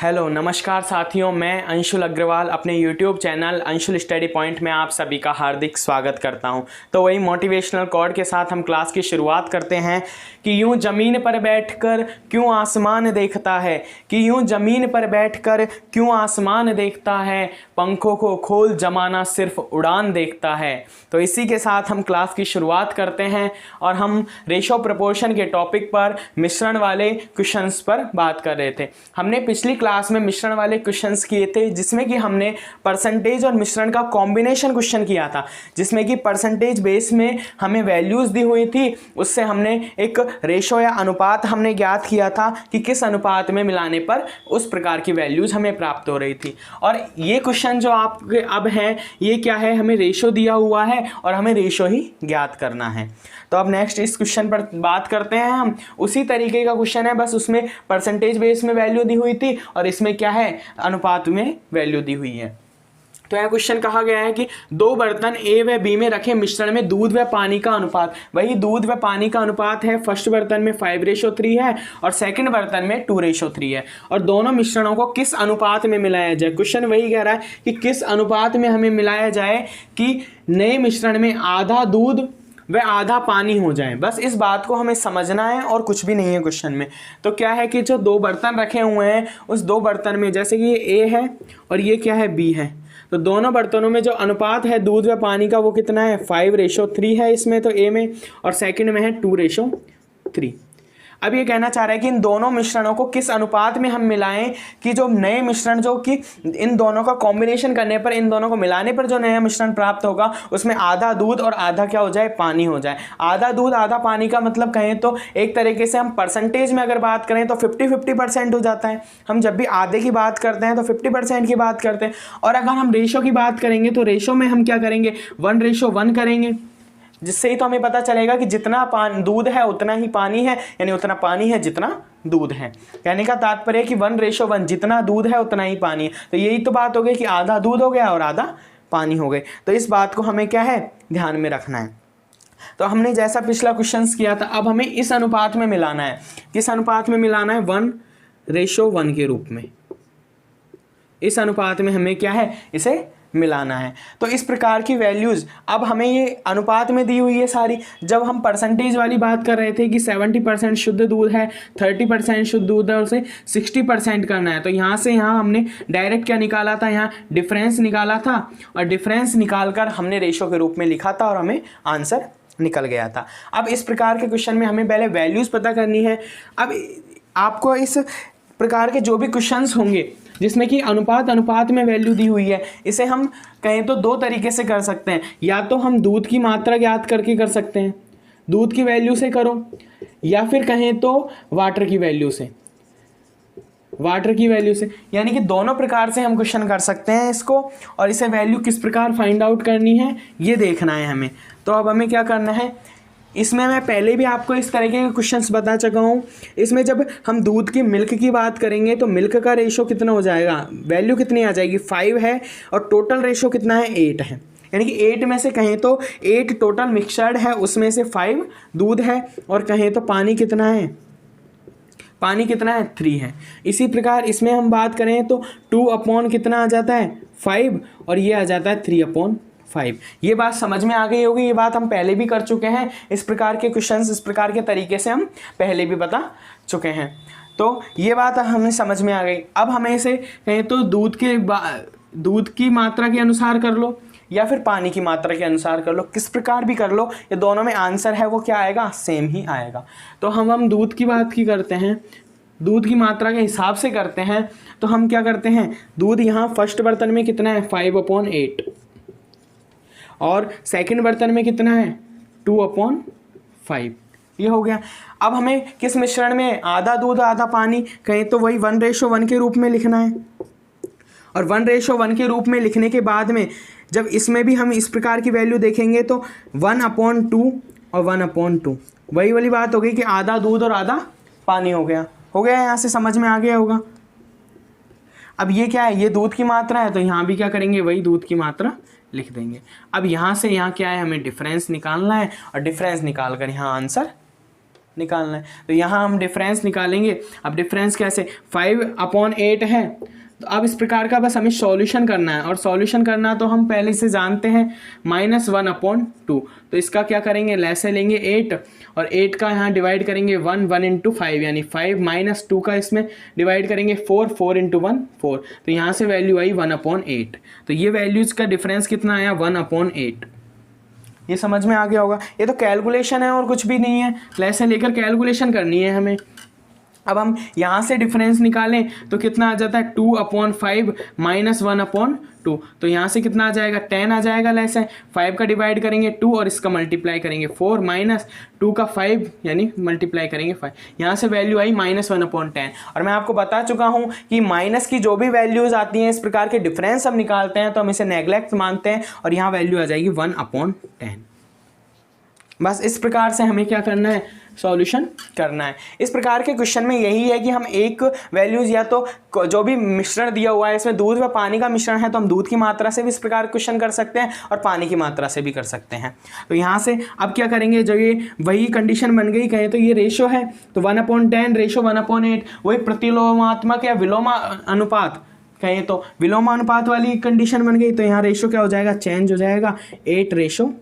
Hello नमस्कार साथियों, मैं अंशुल अग्रवाल अपने YouTube channel Anshul study point में आप सभी का हार्दिक स्वागत करता हूं। तो वही मोटिवेशनल कोट के साथ हम क्लास की शुरुआत करते हैं कि यूं ज़मीन पर बैठकर क्यों आसमान देखता है, कि यूं ज़मीन पर बैठकर क्यों आसमान देखता है, पंखों को खोल ज़माना सिर्फ उड़ान देखता है। तो इसी के साथ हम क्लास की शुरुआत करते हैं और हम रेशो प्रपोर्शन के टॉपिक पर मिश्रण वाले क्वेश्चंस पर बात कर रहे थे। हमने पिछली क्लास में मिश्रण वाले क्वेश्चंस किए थे जिसमें कि हमने परसेंटेज और मिश्रण का कॉम्बिनेशन क्वेश्चन किया था, जिसमें कि परसेंटेज बेस में हमें वैल्यूज दी हुई थी, उससे हमने एक रेशो या अनुपात हमने ज्ञात किया था कि किस अनुपात में मिलाने पर उस प्रकार की वैल्यूज हमें प्राप्त हो रही थी। और ये क्वेश्चन जो आपके अब हैं ये क्या है, हमें रेशो दिया हुआ है और हमें रेशो ही ज्ञात करना है। तो अब नेक्स्ट इस क्वेश्चन पर बात करते हैं हम। उसी तरीके का क्वेश्चन है, बस उसमें परसेंटेज बेस में वैल्यू दी हुई थी और इसमें क्या है, अनुपात में वैल्यू दी हुई है। तो यह क्वेश्चन कहा गया है कि दो बर्तन ए व बी में रखे मिश्रण में दूध व पानी का अनुपात, वही दूध व पानी का अनुपात है, फर्स्ट बर्तन में 5:3 है और सेकंड बर्तन में 2:3 है, और दोनों मिश्रणों को किस अनुपात में मिलाया जाए। क्वेश्चन वही कह रहा है कि किस अनुपात में हमें मिलाया जाए कि नए मिश्रण में आधा दूध व आधा पानी हो जाए। बस इस बात को हमें समझना है और कुछ भी नहीं है क्वेश्चन में। तो क्या है कि जो दो बर्तन रखे हुए हैं उस दो बर्तन में, जैसे कि ये ए है और ये क्या है, बी है, तो दोनों बर्तनों में जो अनुपात है दूध व पानी का वो कितना है, 5:3 है इसमें, तो ए में, और सेकंड में है 2:3। अब ये कहना चाह रहा है कि इन दोनों मिश्रणों को किस अनुपात में हम मिलाएं कि जो नए मिश्रण, जो कि इन दोनों का कॉम्बिनेशन करने पर, इन दोनों को मिलाने पर जो नया मिश्रण प्राप्त होगा उसमें आधा दूध और आधा क्या हो जाए, पानी हो जाए। आधा दूध आधा पानी का मतलब कहें तो एक तरीके से हम परसेंटेज में अगर बात करें तो 50-50% हो जाता है। हम जब भी आधे की बात करते हैं तो 50% की बात करते हैं, और अगर हम रेशो की बात करेंगे तो रेशो में हम क्या करेंगे, 1:1 करेंगे, जिससे ही तो हमें पता चलेगा कि जितना दूध है उतना ही पानी है, यानी उतना पानी है जितना दूध है। कहने का तात्पर्य कि 1:1, जितना दूध है उतना ही पानी है। तो यही तो बात हो गई कि आधा दूध हो गया और आधा पानी हो गए। तो इस बात को हमें क्या है, ध्यान में रखना है। तो हमने जैसा पिछला क्वेश्चन किया था, अब हमें इस अनुपात में मिलाना है। किस अनुपात में मिलाना है, 1:1 के रूप में। इस अनुपात में हमें क्या है, इसे मिलाना है। तो इस प्रकार की वैल्यूज अब हमें ये अनुपात में दी हुई है सारी। जब हम परसेंटेज वाली बात कर रहे थे कि 70% शुद्ध दूध है, 30% शुद्ध दूध है, उसे 60% करना है, तो यहाँ से यहाँ हमने डायरेक्ट क्या निकाला था, यहाँ डिफरेंस निकाला था, और डिफरेंस निकालकर हमने रेशो के रूप में लिखा था और हमें आंसर निकल गया था। अब इस प्रकार के क्वेश्चन में हमें पहले वैल्यूज पता करनी है। अब आपको इस प्रकार के जो भी क्वेश्चंस होंगे जिसमें कि अनुपात में वैल्यू दी हुई है, इसे हम कहें तो दो तरीके से कर सकते हैं। या तो हम दूध की मात्रा ज्ञात करके कर सकते हैं, दूध की वैल्यू से करो, या फिर कहें तो वाटर की वैल्यू से, यानी कि दोनों प्रकार से हम क्वेश्चन कर सकते हैं इसको। और इसे वैल्यू किस प्रकार फाइंड आउट करनी है ये देखना है हमें। तो अब हमें क्या करना है, इसमें मैं पहले भी आपको इस तरीके के क्वेश्चंस बता चुका हूँ। इसमें जब हम दूध की मिल्क की बात करेंगे तो मिल्क का रेशो कितना हो जाएगा, वैल्यू कितनी आ जाएगी, 5 है, और टोटल रेशो कितना है, 8 है। यानी कि 8 में से कहें तो 8 टोटल मिक्सचर्ड है, उसमें से 5 दूध है, और कहें तो पानी कितना है, 3 है। इसी प्रकार इसमें हम बात करें तो 2 कितना आ जाता है, 5, और ये आ जाता है 3/5। ये बात समझ में आ गई होगी। ये बात हम पहले भी कर चुके हैं। इस प्रकार के क्वेश्चंस इस प्रकार के तरीके से हम पहले भी बता चुके हैं। तो ये बात हमें समझ में आ गई। अब हमें इसे कहें तो दूध की मात्रा के अनुसार कर लो या फिर पानी की मात्रा के अनुसार कर लो, किस प्रकार भी कर लो, ये दोनों में आंसर है वो क्या आएगा, सेम ही आएगा। तो हम दूध की बात की करते हैं, दूध की मात्रा के हिसाब से करते हैं। तो हम क्या करते हैं, दूध यहाँ फर्स्ट बर्तन में कितना है, 5/8, और सेकंड बर्तन में कितना है, 2/5। ये हो गया। अब हमें किस मिश्रण में आधा दूध आधा पानी, कहें तो वही 1:1 के रूप में लिखना है। और 1:1 के रूप में लिखने के बाद में जब इसमें भी हम इस प्रकार की वैल्यू देखेंगे तो 1/2 और 1/2, वही वाली बात हो गई कि आधा दूध और आधा पानी हो गया। यहाँ से समझ में आ गया होगा। अब ये क्या है, ये दूध की मात्रा है, तो यहाँ भी क्या करेंगे, वही दूध की मात्रा लिख देंगे। अब यहाँ से यहाँ क्या है, हमें डिफरेंस निकालना है, और डिफरेंस निकाल कर यहाँ आंसर निकालना है। तो यहाँ हम डिफरेंस निकालेंगे। अब डिफरेंस कैसे, 5/8 है। तो अब इस प्रकार का बस हमें सॉल्यूशन करना है, और सॉल्यूशन करना तो हम पहले से जानते हैं, -1/2। तो इसका क्या करेंगे, लैसे लेंगे 8, और 8 का यहाँ डिवाइड करेंगे 1 × 5, यानी 5 - 2 का इसमें डिवाइड करेंगे 4 × 1 4। तो यहाँ से वैल्यू आई 1/8। तो ये वैल्यूज़ का डिफरेंस कितना आया, 1/8। ये समझ में आ गया होगा। ये तो कैलकुलेशन है और कुछ भी नहीं है, लैसे लेकर कैलकुलेशन करनी है हमें। अब हम यहाँ से डिफरेंस निकालें तो कितना आ जाता है, 2/5 - 1/2। तो यहाँ से कितना आ जाएगा, 10 आ जाएगा। लैसे 5 का डिवाइड करेंगे 2, और इसका मल्टीप्लाई करेंगे 4, -2 का 5, यानी मल्टीप्लाई करेंगे 5। यहाँ से वैल्यू आई -1/10। और मैं आपको बता चुका हूँ कि माइनस की जो भी वैल्यूज़ आती हैं इस प्रकार के डिफरेंस हम निकालते हैं तो हम इसे नेग्लेक्ट मानते हैं, और यहाँ वैल्यू आ जाएगी 1/10। बस इस प्रकार से हमें क्या करना है, सॉल्यूशन करना है। इस प्रकार के क्वेश्चन में यही है कि हम एक वैल्यूज, या तो जो भी मिश्रण दिया हुआ है इसमें दूध व पानी का मिश्रण है तो हम दूध की मात्रा से भी इस प्रकार क्वेश्चन कर सकते हैं और पानी की मात्रा से भी कर सकते हैं। तो यहाँ से अब क्या करेंगे, जो ये वही कंडीशन बन गई, कहें तो ये रेशो है तो 1/10 रेशो 1/8, वही प्रतिलोमात्मक या विलोमा अनुपात, कहें तो विलोमानुपात वाली कंडीशन बन गई। तो यहाँ रेशो क्या हो जाएगा, चेंज हो जाएगा, 8/10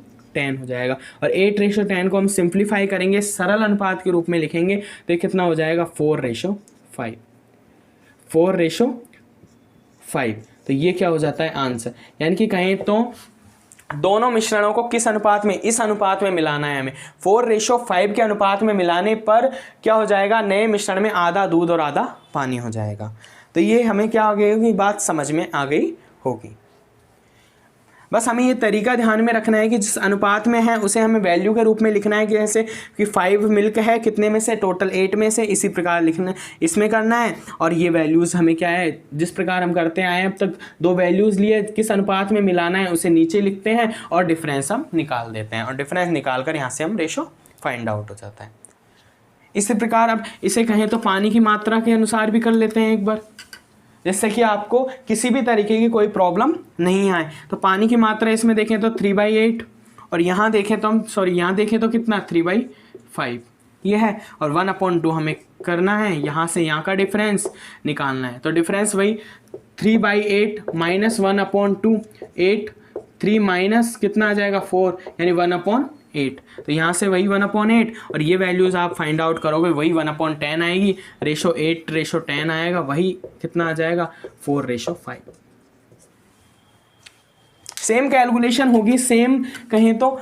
हो जाएगा। और 8/10 को हम सिंप्लीफाई करेंगे, सरल अनुपात के रूप में लिखेंगे तो ये कितना हो जाएगा, 4/5। 4/5। तो ये क्या हो जाता है, आंसर। यानी कि कहें तो दोनों मिश्रणों को किस अनुपात में, इस अनुपात में मिलाना है हमें। 4/5 के अनुपात में मिलाने पर क्या हो जाएगा, नए मिश्रण में आधा दूध और आधा पानी हो जाएगा। तो ये हमें क्या आ गई होगी, बात समझ में आ गई होगी। बस हमें ये तरीका ध्यान में रखना है कि जिस अनुपात में है उसे हमें वैल्यू के रूप में लिखना है, कि जैसे कि 5 मिल्क है कितने में से, टोटल 8 में से, इसी प्रकार लिखना, इसमें करना है। और ये वैल्यूज़ हमें क्या है, जिस प्रकार हम करते आए अब तक, दो वैल्यूज़ लिए, किस अनुपात में मिलाना है उसे नीचे लिखते हैं और डिफरेंस हम निकाल देते हैं, और डिफरेंस निकाल कर यहाँ से हम रेशो फाइंड आउट हो जाता है। इसी प्रकार अब इसे कहें तो पानी की मात्रा के अनुसार भी कर लेते हैं एक बार, जिससे कि आपको किसी भी तरीके की कोई प्रॉब्लम नहीं आए। तो पानी की मात्रा इसमें देखें तो 3/8, और यहाँ देखें तो हम यहाँ देखें तो कितना, 3/5 ये है, और 1/2 हमें करना है, यहाँ से यहाँ का डिफरेंस निकालना है। तो डिफरेंस वही 3/8 - 1/2, 8, 3 माइनस कितना आ जाएगा, 4, यानी 1/8। तो यहाँ से वही 1/8, और ये वैल्यूज़ आप फाइंड आउट करोगे वही 1/10 आएगी, रेशो 8/10 आएगा, वही कितना आ जाएगा, 4/5। सेम कैलकुलेशन होगी, सेम कहें तो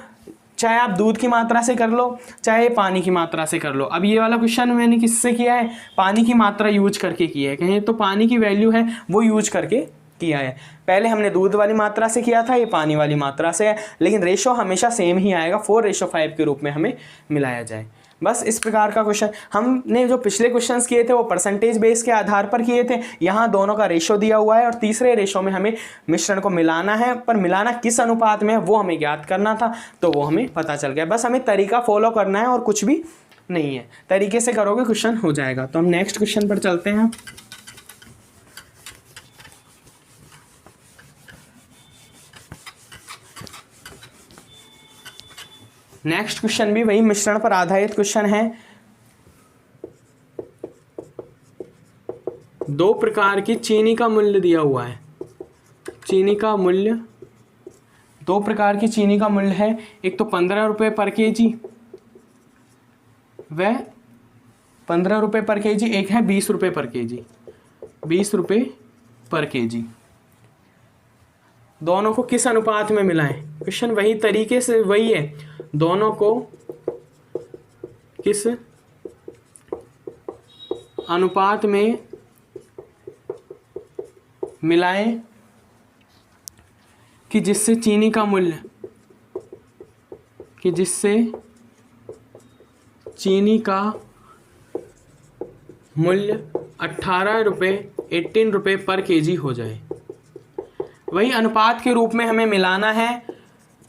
चाहे आप दूध की मात्रा से कर लो चाहे पानी की मात्रा से कर लो। अब ये वाला क्वेश्चन मैंने किससे किया है, पानी की मात्रा यूज करके किया है। कहें तो पानी की वैल्यू है वो यूज करके किया है। पहले हमने दूध वाली मात्रा से किया था, ये पानी वाली मात्रा से है, लेकिन रेशो हमेशा सेम ही आएगा, 4/5 के रूप में हमें मिलाया जाए। बस इस प्रकार का क्वेश्चन हमने जो पिछले क्वेश्चंस किए थे वो परसेंटेज बेस के आधार पर किए थे। यहाँ दोनों का रेशो दिया हुआ है और तीसरे रेशो में हमें मिश्रण को मिलाना है, पर मिलाना किस अनुपात में है वो हमें ज्ञात करना था, तो वो हमें पता चल गया। बस हमें तरीका फॉलो करना है और कुछ भी नहीं है, तरीके से करोगे क्वेश्चन हो जाएगा। तो हम नेक्स्ट क्वेश्चन पर चलते हैं। नेक्स्ट क्वेश्चन भी वही मिश्रण पर आधारित क्वेश्चन है। दो प्रकार की चीनी का मूल्य दिया हुआ है। चीनी का मूल्य, दो प्रकार की चीनी का मूल्य है, एक तो 15 रुपये पर केजी, वह 15 रुपये पर केजी, एक है 20 रुपये पर केजी, 20 रुपये पर केजी। दोनों को किस अनुपात में मिलाएं, क्वेश्चन वही तरीके से वही है, दोनों को किस अनुपात में मिलाएं कि जिससे चीनी का मूल्य, कि जिससे चीनी का मूल्य 18 रुपये पर केजी हो जाए। वही अनुपात के रूप में हमें मिलाना है।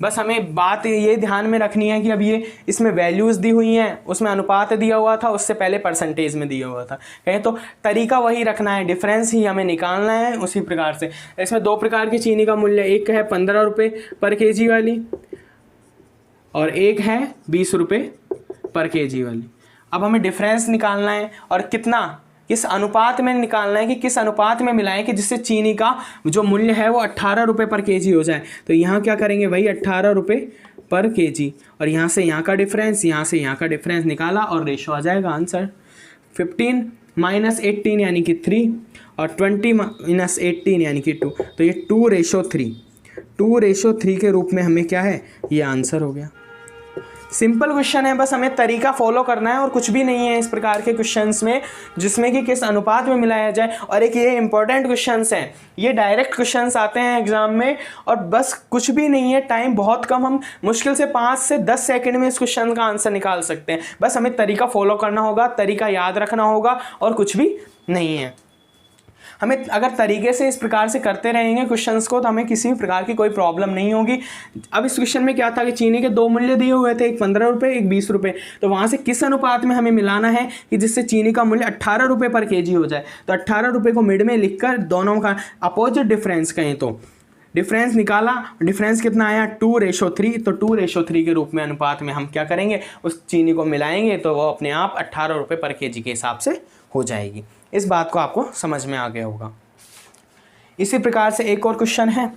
बस हमें बात ये ध्यान में रखनी है कि अब ये इसमें वैल्यूज़ दी हुई हैं, उसमें अनुपात दिया हुआ था, उससे पहले परसेंटेज में दिया हुआ था। कहें तो तरीका वही रखना है, डिफरेंस ही हमें निकालना है उसी प्रकार से। इसमें दो प्रकार की चीनी का मूल्य, एक है 15 रुपये पर केजी वाली और एक है 20 रुपये पर केजी वाली। अब हमें डिफरेंस निकालना है और कितना, किस अनुपात में निकालना है कि किस अनुपात में मिलाएं कि जिससे चीनी का जो मूल्य है वो 18 रुपये पर केजी हो जाए। तो यहाँ क्या करेंगे, वही 18 रुपये पर केजी, और यहाँ से यहाँ का डिफरेंस, यहाँ से यहाँ का डिफरेंस निकाला और रेशो आ जाएगा आंसर 15 - 18 यानी कि 3 और 20 - 18 यानी कि 2। तो ये 2:3, 2:3 के रूप में हमें क्या है, ये आंसर हो गया। सिंपल क्वेश्चन है, बस हमें तरीका फॉलो करना है और कुछ भी नहीं है इस प्रकार के क्वेश्चंस में जिसमें कि किस अनुपात में मिलाया जाए। और एक ये इंपॉर्टेंट क्वेश्चंस हैं, ये डायरेक्ट क्वेश्चंस आते हैं एग्जाम में और बस कुछ भी नहीं है, टाइम बहुत कम, हम मुश्किल से 5 से 10 सेकंड में इस क्वेश्चन का आंसर निकाल सकते हैं। बस हमें तरीका फॉलो करना होगा, तरीका याद रखना होगा और कुछ भी नहीं है। हमें अगर तरीके से इस प्रकार से करते रहेंगे क्वेश्चंस को तो हमें किसी भी प्रकार की कोई प्रॉब्लम नहीं होगी। अब इस क्वेश्चन में क्या था कि चीनी के 2 मूल्य दिए हुए थे, एक 15 रुपये, एक 20 रुपये। तो वहाँ से किस अनुपात में हमें मिलाना है कि जिससे चीनी का मूल्य 18 रुपये पर केजी हो जाए। तो 18 रुपये को मिड में लिखकर दोनों का अपोजिट डिफरेंस कहें तो डिफरेंस निकाला, डिफरेंस कितना आया 2:3। तो 2:3 के रूप में अनुपात में हम क्या करेंगे, उस चीनी को मिलाएंगे तो वो अपने आप 18 रुपये पर केजी के हिसाब से हो जाएगी। इस बात को आपको समझ में आ गया होगा। इसी प्रकार से एक और क्वेश्चन है,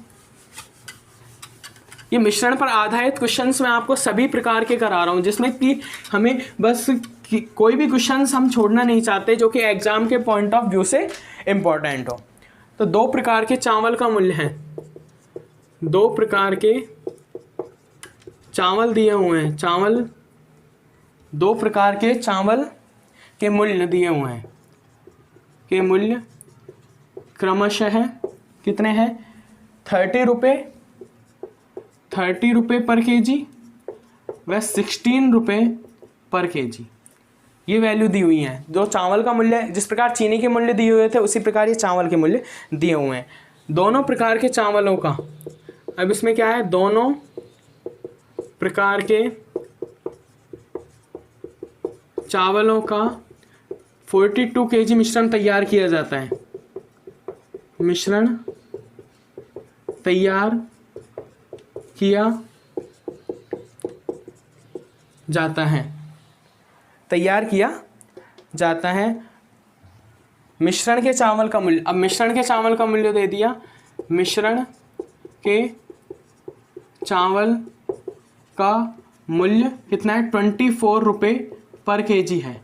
ये मिश्रण पर आधारित क्वेश्चंस मैं आपको सभी प्रकार के करा रहा हूँ जिसमें कि हमें बस कोई भी क्वेश्चंस हम छोड़ना नहीं चाहते जो कि एग्जाम के पॉइंट ऑफ व्यू से इम्पोर्टेंट हो। तो 2 प्रकार के चावल का मूल्य है, 2 प्रकार के चावल दिए हुए हैं, चावल 2 प्रकार के चावल के मूल्य दिए हुए हैं, के मूल्य क्रमशः कितने हैं 30 रुपये पर केजी व 16 रुपये पर केजी। ये वैल्यू दी हुई है। जो चावल का मूल्य, जिस प्रकार चीनी के मूल्य दिए हुए थे उसी प्रकार ये चावल के मूल्य दिए हुए हैं। दोनों प्रकार के चावलों का, अब इसमें क्या है, दोनों प्रकार के चावलों का 42 केजी मिश्रण तैयार किया जाता है, मिश्रण तैयार किया जाता है, तैयार किया जाता है। मिश्रण के चावल का मूल्य, अब मिश्रण के चावल का मूल्य दे दिया, मिश्रण के चावल का मूल्य कितना है 24 रुपये पर केजी है,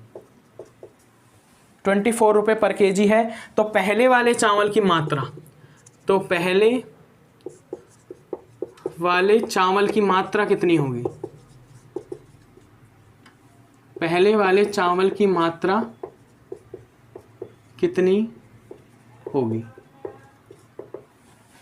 24 रुपये पर केजी है। तो पहले वाले चावल की मात्रा, तो पहले वाले चावल की मात्रा कितनी होगी, पहले वाले चावल की मात्रा कितनी होगी।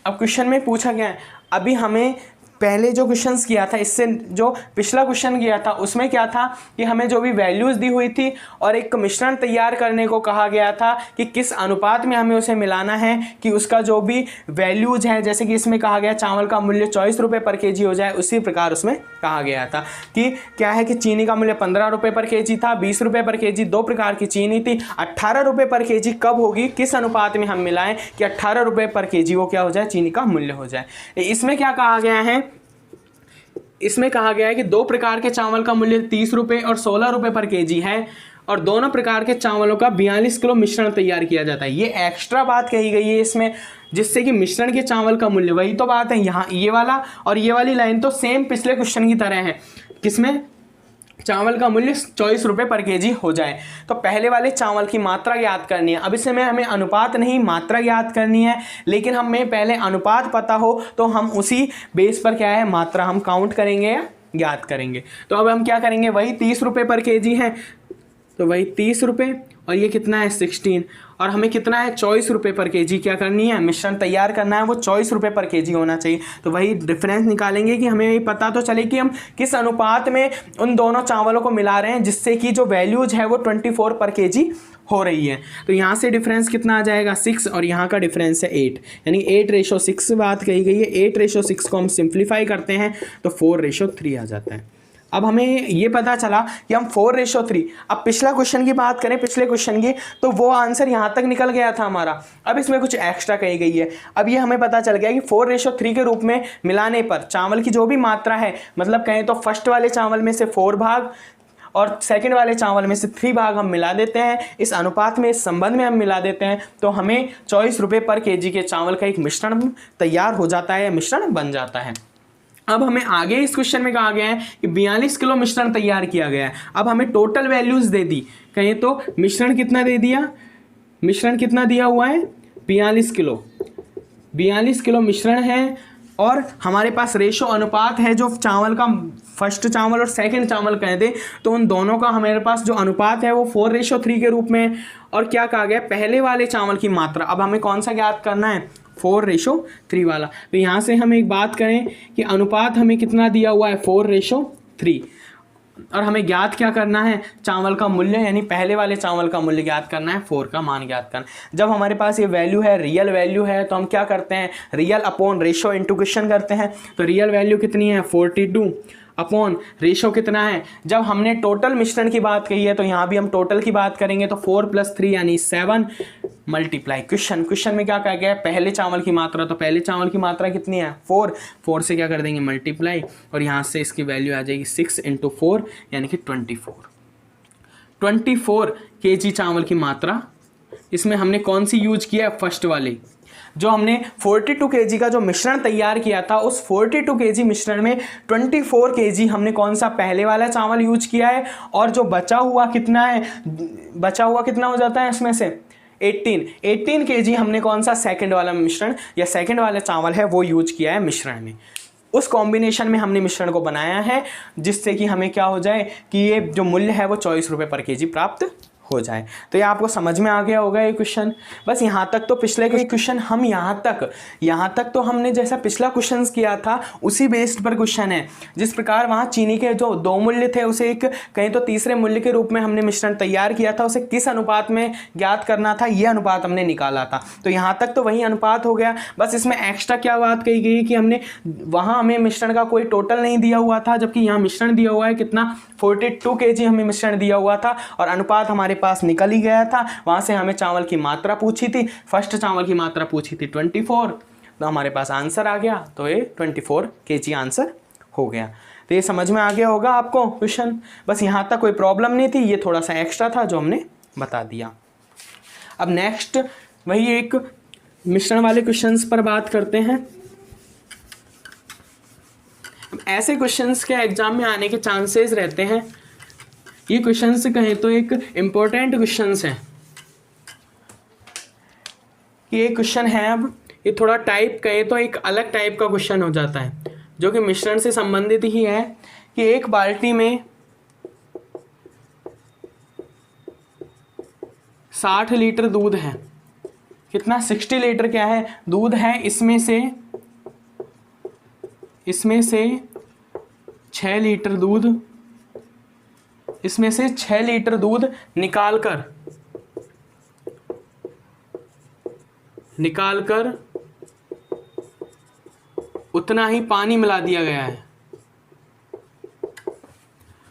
अब क्वेश्चन में पूछा गया है, अभी हमें पहले जो क्वेश्चंस किया था, इससे जो पिछला क्वेश्चन किया था उसमें क्या था कि हमें जो भी वैल्यूज़ दी हुई थी और एक मिश्रण तैयार करने को कहा गया था कि किस अनुपात में हमें उसे मिलाना है कि उसका जो भी वैल्यूज है, जैसे कि इसमें कहा गया चावल का मूल्य 24 रुपये पर केजी हो जाए, उसी प्रकार उसमें कहा गया था कि क्या है कि चीनी का मूल्य 15 रुपये पर केजी था, 20 रुपये पर केजी, 2 प्रकार की चीनी थी। 18 रुपये पर केजी कब होगी, किस अनुपात में हम मिलाएं कि 18 रुपये पर केजी वो क्या हो जाए, चीनी का मूल्य हो जाए। इसमें क्या कहा गया है, इसमें कहा गया है कि 2 प्रकार के चावल का मूल्य 30 रुपये और 16 रुपये पर केजी है और दोनों प्रकार के चावलों का 42 किलो मिश्रण तैयार किया जाता है। ये एक्स्ट्रा बात कही गई है इसमें, जिससे कि मिश्रण के चावल का मूल्य, वही तो बात है यहाँ, ये वाला और ये वाली लाइन तो सेम पिछले क्वेश्चन की तरह है, किसमें चावल का मूल्य 24 रुपये पर केजी हो जाए। तो पहले वाले चावल की मात्रा याद करनी है। अब इसमें हमें अनुपात नहीं मात्रा याद करनी है, लेकिन हमें पहले अनुपात पता हो तो हम उसी बेस पर क्या है मात्रा हम काउंट करेंगे या याद करेंगे। तो अब हम क्या करेंगे, वही 30 रुपये पर केजी है तो वही 30 रुपये और ये कितना है 16 और हमें कितना है 24 रुपये पर केजी क्या करनी है, मिश्रण तैयार करना है, वो 24 रुपये पर केजी होना चाहिए। तो वही डिफरेंस निकालेंगे कि हमें ये पता तो चले कि हम किस अनुपात में उन दोनों चावलों को मिला रहे हैं जिससे कि जो वैल्यूज है वो 24 पर केजी हो रही है। तो यहाँ से डिफरेंस कितना आ जाएगा 6 और यहाँ का डिफरेंस है 8, यानी 8:6 बात कही गई है। 8:6 को हम सिंप्लीफाई करते हैं तो 4:3 आ जाता है। अब हमें ये पता चला कि हम 4:3, अब पिछला क्वेश्चन की बात करें, पिछले क्वेश्चन की, तो वो आंसर यहाँ तक निकल गया था हमारा। अब इसमें कुछ एक्स्ट्रा कही गई है। अब ये हमें पता चल गया कि 4:3 के रूप में मिलाने पर चावल की जो भी मात्रा है, मतलब कहें तो फर्स्ट वाले चावल में से 4 भाग और सेकंड वाले चावल में से 3 भाग हम मिला देते हैं, इस अनुपात में, इस संबंध में हम मिला देते हैं, तो हमें 24 रुपये पर केजी के चावल का एक मिश्रण तैयार हो जाता है, मिश्रण बन जाता है। अब हमें आगे इस क्वेश्चन में कहा गया है कि 42 किलो मिश्रण तैयार किया गया है। अब हमें टोटल वैल्यूज दे दी, कहें तो मिश्रण कितना दे दिया, मिश्रण कितना दिया हुआ है 42 किलो, 42 किलो मिश्रण है, और हमारे पास रेशो अनुपात है जो चावल का, फर्स्ट चावल और सेकंड चावल कहे थे, तो उन दोनों का हमारे पास जो अनुपात है वो 4:3 के रूप में। और क्या कहा गया, पहले वाले चावल की मात्रा, अब हमें कौन सा ज्ञात करना है, 4:3 वाला। तो यहाँ से हम एक बात करें कि अनुपात हमें कितना दिया हुआ है 4:3, और हमें ज्ञात क्या करना है, चावल का मूल्य, यानी पहले वाले चावल का मूल्य ज्ञात करना है, 4 का मान ज्ञात करना। जब हमारे पास ये वैल्यू है, रियल वैल्यू है, तो हम क्या करते हैं, real upon ratio into question करते हैं। तो रियल वैल्यू कितनी है 42 अपॉन रेशो कितना है, जब हमने टोटल मिश्रण की बात कही है तो यहाँ भी हम टोटल की बात करेंगे, तो 4 + 3 यानी 7 मल्टीप्लाई क्वेश्चन में क्या कहा गया है, पहले चावल की मात्रा, तो पहले चावल की मात्रा कितनी है 4 से क्या कर देंगे मल्टीप्लाई, और यहाँ से इसकी वैल्यू आ जाएगी 6 × 4 यानी कि 24 kg चावल की मात्रा। इसमें हमने कौन सी यूज किया है, फर्स्ट वाली, जो हमने 42 kg का जो मिश्रण तैयार किया था, उस 42 kg मिश्रण में 24 kg हमने कौन सा, पहले वाला चावल यूज किया है, और जो बचा हुआ कितना है, बचा हुआ कितना हो जाता है इसमें से 18 kg हमने कौन सा, सेकंड वाला मिश्रण या सेकंड वाला चावल है वो यूज किया है मिश्रण में। उस कॉम्बिनेशन में हमने मिश्रण को बनाया है, जिससे कि हमें क्या हो जाए कि ये जो मूल्य है वो 24 रुपये पर केजी प्राप्त हो जाए। तो ये आपको समझ में आ गया होगा ये क्वेश्चन। बस यहाँ तक तो पिछले के क्वेश्चन हम यहाँ तक तो हमने जैसा पिछला क्वेश्चन किया था उसी बेस्ड पर क्वेश्चन है। जिस प्रकार वहाँ चीनी के जो 2 मूल्य थे उसे एक कहीं तो तीसरे मूल्य के रूप में हमने मिश्रण तैयार किया था, उसे किस अनुपात में ज्ञात करना था, ये अनुपात हमने निकाला था। तो यहाँ तक तो वही अनुपात हो गया। बस इसमें एक्स्ट्रा क्या बात कही गई कि हमने वहाँ हमें मिश्रण का कोई टोटल नहीं दिया हुआ था, जबकि यहाँ मिश्रण दिया हुआ है कितना 42 kg हमें मिश्रण दिया हुआ था, और अनुपात हमारे पास निकल ही गया था। वहां से हमें चावल की मात्रा पूछी थी, फर्स्ट चावल की मात्रा पूछी थी 24, तो हमारे पास आंसर आ गया। तो ये 24 kg आंसर हो गया। तो ये समझ में आ गया होगा आपको क्वेश्चन। बस यहां तक कोई प्रॉब्लम नहीं थी, ये थोड़ा सा एक्स्ट्रा था जो हमने बता दिया। अब नेक्स्ट वही एक मिश्रण वाले क्वेश्चंस पर बात करते हैं। ऐसे क्वेश्चंस के एग्जाम में आने के चांसेस रहते हैं। ये क्वेश्चंस कहें तो एक इम्पोर्टेंट क्वेश्चंस हैं। ये क्वेश्चन है, अब ये थोड़ा टाइप कहें तो एक अलग टाइप का क्वेश्चन हो जाता है, जो कि मिश्रण से संबंधित ही है। कि एक बाल्टी में 60 लीटर दूध है, कितना 60 लीटर क्या है दूध है, इसमें से 6 लीटर दूध, इसमें से 6 लीटर दूध निकालकर उतना ही पानी मिला दिया गया है,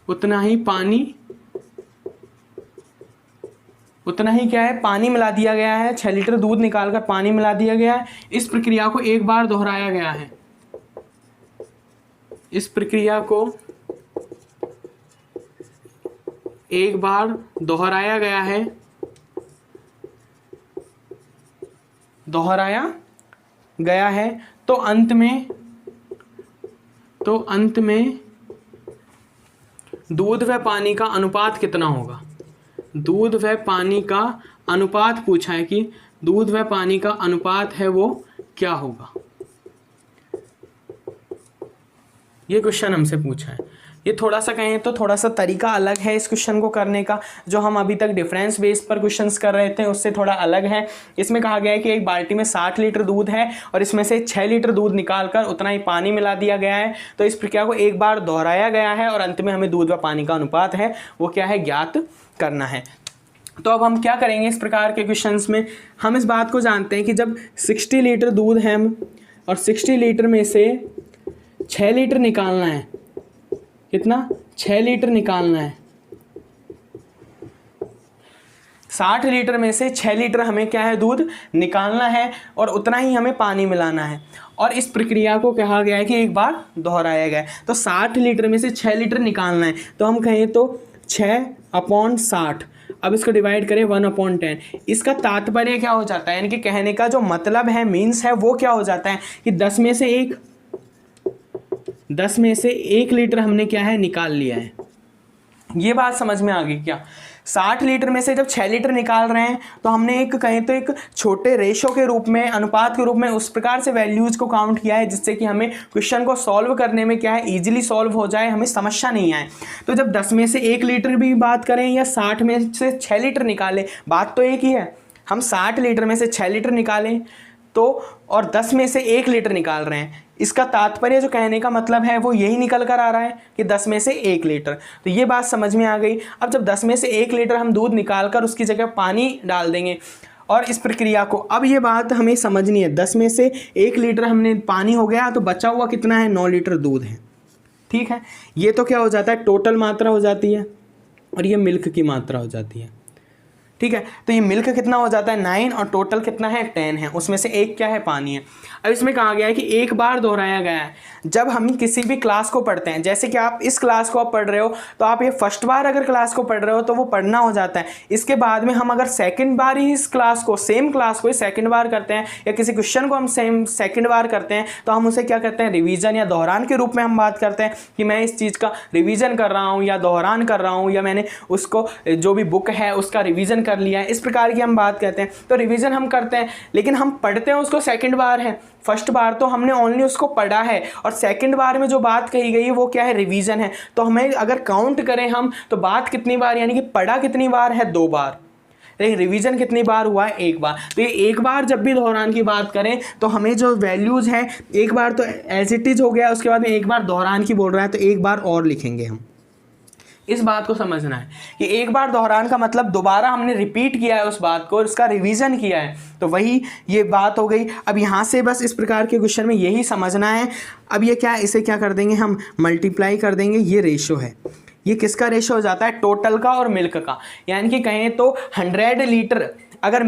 उतना ही क्या है पानी मिला दिया गया है। 6 लीटर दूध निकालकर पानी मिला दिया गया है। इस प्रक्रिया को एक बार दोहराया गया है, इस प्रक्रिया को एक बार दोहराया गया है, तो अंत में दूध व पानी का अनुपात कितना होगा। दूध व पानी का अनुपात पूछा है कि दूध व पानी का अनुपात है वो क्या होगा, ये क्वेश्चन हमसे पूछा है। ये थोड़ा सा कहें तो थोड़ा सा तरीका अलग है इस क्वेश्चन को करने का। जो हम अभी तक डिफरेंस बेस पर क्वेश्चंस कर रहे थे उससे थोड़ा अलग है। इसमें कहा गया है कि एक बाल्टी में 60 लीटर दूध है और इसमें से 6 लीटर दूध निकालकर उतना ही पानी मिला दिया गया है। तो इस प्रक्रिया को एक बार दोहराया गया है और अंत में हमें दूध व पानी का अनुपात है वो क्या है ज्ञात करना है। तो अब हम क्या करेंगे इस प्रकार के क्वेश्चंस में, हम इस बात को जानते हैं कि जब 60 लीटर दूध है और 60 लीटर में से 6 लीटर निकालना है, कितना 6 लीटर निकालना है, 60 लीटर में से 6 लीटर हमें क्या है दूध निकालना है और उतना ही हमें पानी मिलाना है। और इस प्रक्रिया को कहा गया है कि एक बार दोहराया गया है। तो 60 लीटर में से 6 लीटर निकालना है, तो हम कहें तो 6/60। अब इसको डिवाइड करें 1/10। इसका तात्पर्य क्या हो जाता है, यानी कि कहने का जो मतलब है, मीन्स है, वो क्या हो जाता है कि 10 में से 1 लीटर हमने क्या है निकाल लिया है। ये बात समझ में आ गई क्या? 60 लीटर में से जब 6 लीटर निकाल रहे हैं तो हमने एक छोटे रेशो के रूप में, अनुपात के रूप में उस प्रकार से वैल्यूज को काउंट किया है जिससे कि हमें क्वेश्चन को सॉल्व करने में क्या है, इजीली सॉल्व हो जाए, हमें समस्या नहीं आए। तो जब 10 में से 1 लीटर भी बात करें या 60 में से 6 लीटर निकालें, बात तो एक ही है। हम 60 लीटर में से 6 लीटर निकालें तो, और 10 में से 1 लीटर निकाल रहे हैं, इसका तात्पर्य जो कहने का मतलब है वो यही निकल कर आ रहा है कि 10 में से 1 लीटर। तो ये बात समझ में आ गई। अब जब 10 में से 1 लीटर हम दूध निकाल कर उसकी जगह पानी डाल देंगे और इस प्रक्रिया को, अब ये बात हमें समझनी है, 10 में से 1 लीटर हमने पानी हो गया तो बचा हुआ कितना है, 9 लीटर दूध है। ठीक है, ये तो क्या हो जाता है, टोटल मात्रा हो जाती है और ये मिल्क की मात्रा हो जाती है। ठीक है, तो ये मिल्क कितना हो जाता है, 9, और टोटल कितना है, 10 है। उसमें से 1 क्या है, पानी है। अब इसमें कहा गया है कि एक बार दोहराया गया है। जब हम किसी भी क्लास को पढ़ते हैं, जैसे कि आप इस क्लास को आप पढ़ रहे हो तो आप ये फर्स्ट बार अगर क्लास को पढ़ रहे हो तो वो पढ़ना हो जाता है। इसके बाद में हम अगर सेकंड बार ही इस क्लास को, सेम क्लास को सेकंड बार करते हैं या किसी क्वेश्चन को हम सेकंड बार करते हैं तो हम उसे क्या करते हैं, रिवीजन या दोहरान के रूप में हम बात करते हैं कि मैं इस चीज़ का रिवीजन कर रहा हूँ या दोहरान कर रहा हूँ, या मैंने उसको जो भी बुक है उसका रिवीजन कर लिया है, इस प्रकार की हम बात करते हैं। तो रिवीजन हम करते हैं, लेकिन हम पढ़ते हैं उसको सेकंड बार है। फर्स्ट बार तो हमने ओनली उसको पढ़ा है और सेकंड बार में जो बात कही गई है वो क्या है, रिवीजन है। तो हमें अगर काउंट करें हम तो बात कितनी बार, यानी कि पढ़ा कितनी बार है, 2 बार, लेकिन रिवीजन कितनी बार हुआ है, 1 बार। तो ये एक बार जब भी दोहरान की बात करें तो हमें जो वैल्यूज हैं, एक बार तो एज इट इज हो गया, उसके बाद में एक बार दोहरान की बोल रहा है तो 1 बार और लिखेंगे हम। इस बात को समझना है कि एक बार दोहरान का मतलब दोबारा हमने रिपीट किया है उस बात को, उसका रिवीजन किया है, तो वही ये बात हो गई। अब यहाँ से बस इस प्रकार के क्वेश्चन में यही समझना है। अब ये क्या, इसे क्या कर देंगे हम, मल्टीप्लाई कर देंगे। ये रेशो है, ये किसका रेशो हो जाता है, टोटल का और मिल्क का। यानी कि कहें तो 100 लीटर अगर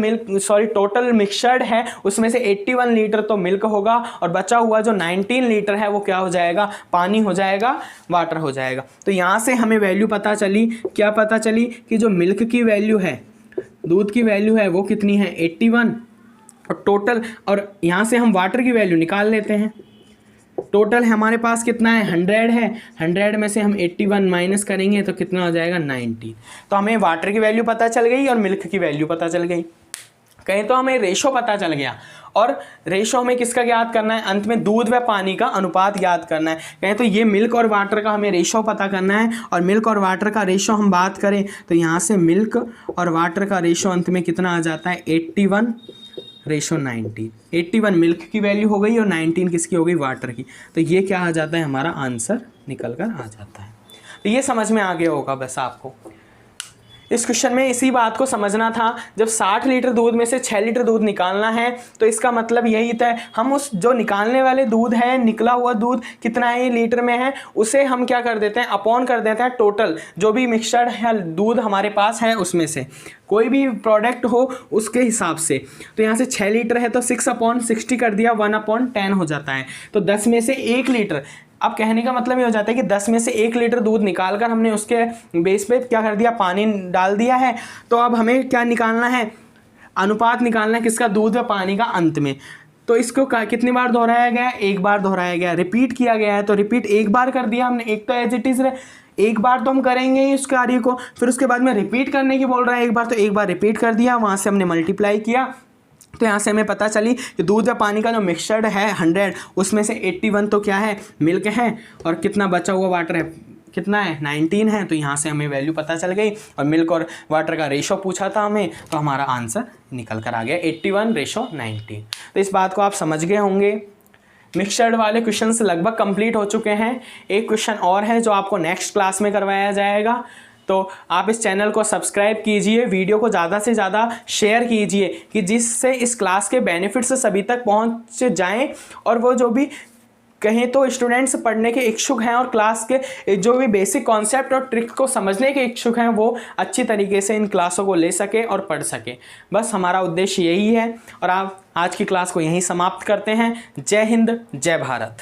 टोटल मिक्सचर्ड है उसमें से 81 लीटर तो मिल्क होगा और बचा हुआ जो 19 लीटर है वो क्या हो जाएगा, पानी हो जाएगा, वाटर हो जाएगा। तो यहाँ से हमें वैल्यू पता चली, क्या पता चली कि जो मिल्क की वैल्यू है, दूध की वैल्यू है वो कितनी है, 81, और टोटल, और यहाँ से हम वाटर की वैल्यू निकाल लेते हैं। टोटल हमारे पास कितना है, 100 है, 100 में से हम 81 माइनस करेंगे तो कितना हो जाएगा, 19। तो हमें वाटर की वैल्यू पता चल गई और मिल्क की वैल्यू पता चल गई। कहें तो हमें रेशो पता चल गया, और रेशो हमें किसका ज्ञात करना है, अंत में दूध व पानी का अनुपात ज्ञात करना है। कहें तो ये मिल्क और वाटर का हमें रेशो पता करना है, और मिल्क और वाटर का रेशो हम बात करें तो यहाँ से मिल्क और वाटर का रेशो अंत में कितना आ जाता है, 81/19। 81 मिल्क की वैल्यू हो गई और 19 किसकी हो गई, वाटर की। तो ये क्या आ जाता है, हमारा आंसर निकल कर आ जाता है। तो ये समझ में आ गया होगा बस आपको। इस क्वेश्चन में इसी बात को समझना था, जब 60 लीटर दूध में से 6 लीटर दूध निकालना है तो इसका मतलब यही था, हम उस जो निकालने वाले दूध है, निकला हुआ दूध कितना है, लीटर में है, उसे हम क्या कर देते हैं, अपॉन कर देते हैं टोटल जो भी मिक्सचर है दूध हमारे पास है उसमें से, कोई भी प्रोडक्ट हो उसके हिसाब से। तो यहाँ से 6 लीटर है तो 6/60 कर दिया, 1/10 हो जाता है। तो 10 में से 1 लीटर, अब कहने का मतलब ये हो जाता है कि 10 में से 1 लीटर दूध निकालकर हमने उसके बेस पे क्या कर दिया, पानी डाल दिया है। तो अब हमें क्या निकालना है, अनुपात निकालना है किसका, दूध व पानी का अंत में। तो इसको कितनी बार दोहराया गया, 1 बार दोहराया गया, रिपीट किया गया है। तो रिपीट 1 बार कर दिया हमने, एक तो एज इट इज 1 बार तो हम करेंगे ही उस कार्य को, फिर उसके बाद में रिपीट करने की बोल रहा है 1 बार, तो 1 बार रिपीट कर दिया, वहाँ से हमने मल्टीप्लाई किया। तो यहाँ से हमें पता चली कि दूध या पानी का जो मिक्सचर है 100, उसमें से 81 तो क्या है, मिल्क है, और कितना बचा हुआ वाटर है, कितना है, 19 है। तो यहाँ से हमें वैल्यू पता चल गई, और मिल्क और वाटर का रेशो पूछा था हमें, तो हमारा आंसर निकल कर आ गया 81/19। तो इस बात को आप समझ गए होंगे। मिक्सचर्ड वाले क्वेश्चंस लगभग कंप्लीट हो चुके हैं। एक क्वेश्चन और है जो आपको नेक्स्ट क्लास में करवाया जाएगा। तो आप इस चैनल को सब्सक्राइब कीजिए, वीडियो को ज़्यादा से ज़्यादा शेयर कीजिए कि जिससे इस क्लास के बेनिफिट्स सभी तक पहुंच जाएं, और वो जो भी कहें तो स्टूडेंट्स पढ़ने के इच्छुक हैं और क्लास के जो भी बेसिक कॉन्सेप्ट और ट्रिक को समझने के इच्छुक हैं वो अच्छी तरीके से इन क्लासों को ले सके और पढ़ सके। बस हमारा उद्देश्य यही है, और आप आज की क्लास को यहीं समाप्त करते हैं। जय हिंद, जय भारत।